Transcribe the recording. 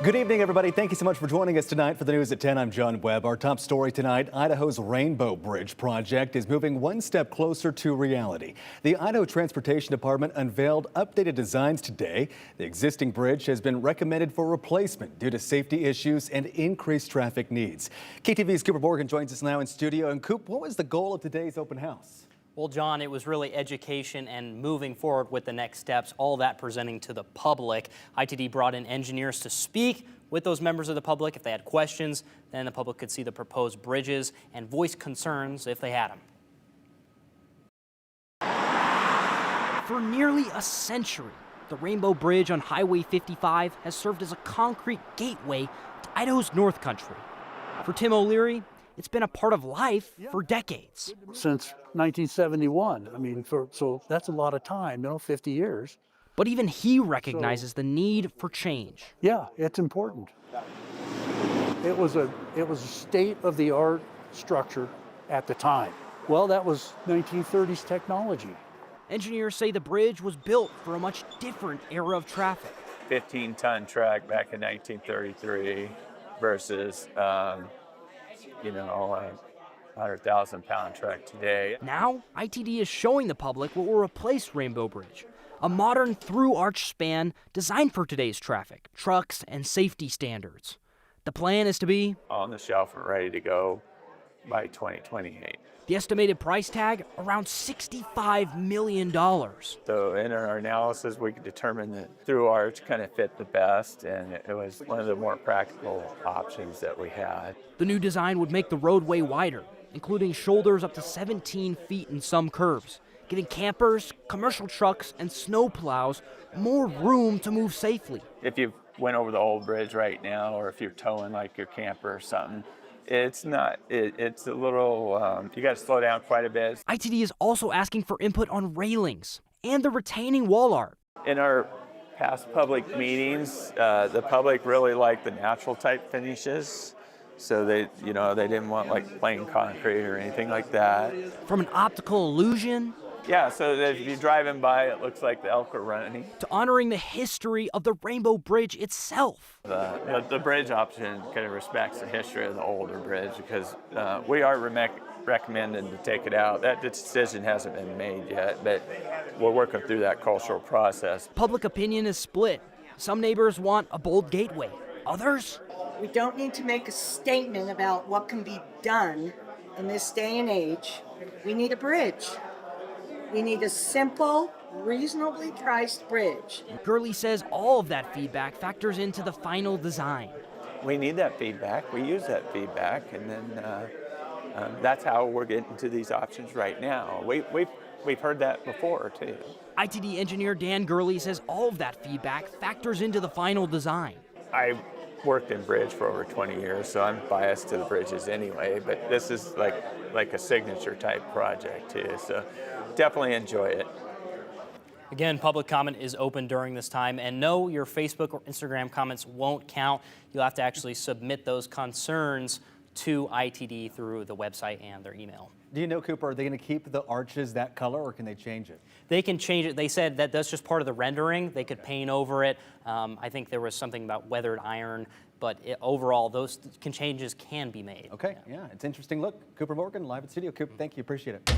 Good evening, everybody. Thank you so much for joining us tonight for the news at 10. I'm John Webb. Our top story tonight, Idaho's Rainbow Bridge project is moving one step closer to reality. The Idaho Transportation Department unveiled updated designs today. The existing bridge has been recommended for replacement due to safety issues and increased traffic needs. KTV's Cooper Morgan joins us now in studio. And Coop, what was the goal of today's open house? Well, John, it was really education and moving forward with the next steps, all that presenting to the public. ITD brought in engineers to speak with those members of the public. If they had questions, then the public could see the proposed bridges and voice concerns if they had them. For nearly a century, the Rainbow Bridge on Highway 55 has served as a concrete gateway to Idaho's North Country. For Tim O'Leary, it's been a part of life for decades. Since 1971. I mean, so that's a lot of time, 50 years. But even he recognizes the need for change. Yeah, it's important. It was a state-of-the-art structure at the time. Well, that was 1930s technology. Engineers say the bridge was built for a much different era of traffic. 15-ton truck back in 1933 versus, 100,000-pound truck today. Now, ITD is showing the public what will replace Rainbow Bridge, a modern through-arch span designed for today's traffic, trucks, and safety standards. The plan is to be on the shelf and ready to go by 2028. The estimated price tag, around $65 million. So in our analysis, we could determine that through-arch kind of fit the best, and it was one of the more practical options that we had. The new design would make the roadway wider, including shoulders up to 17 feet in some curves, giving campers, commercial trucks, and snowplows more room to move safely. If you went over the old bridge right now, or if you're towing like your camper or something, it's a little, you got to slow down quite a bit. ITD is also asking for input on railings and the retaining wall art. In our past public meetings, the public really liked the natural type finishes. So they didn't want like plain concrete or anything like that. From an optical illusion. Yeah, so that if you're driving by, it looks like the elk are running. To honoring the history of the Rainbow Bridge itself. The bridge option kind of respects the history of the older bridge because we are recommending to take it out. That decision hasn't been made yet, but we're working through that cultural process. Public opinion is split. Some neighbors want a bold gateway. Others? We don't need to make a statement about what can be done in this day and age. We need a bridge. We need a simple, reasonably priced bridge. Gurley says all of that feedback factors into the final design. We need that feedback. We use that feedback, and then that's how we're getting to these options right now. We've heard that before, too. ITD engineer Dan Gurley says all of that feedback factors into the final design. I worked in bridge for over 20 years, so I'm biased to the bridges anyway, but this is like a signature type project too, so definitely enjoy it. Again, public comment is open during this time, and no, your Facebook or Instagram comments won't count. You'll have to actually submit those concerns to ITD through the website and their email. Do you know, Cooper, are they going to keep the arches that color or can they change it? They can change it. They said that that's just part of the rendering. They could paint over it. I think there was something about weathered iron, but overall, those changes can be made. Okay, yeah, it's an interesting look. Cooper Morgan, live at studio. Coop, thank you, appreciate it.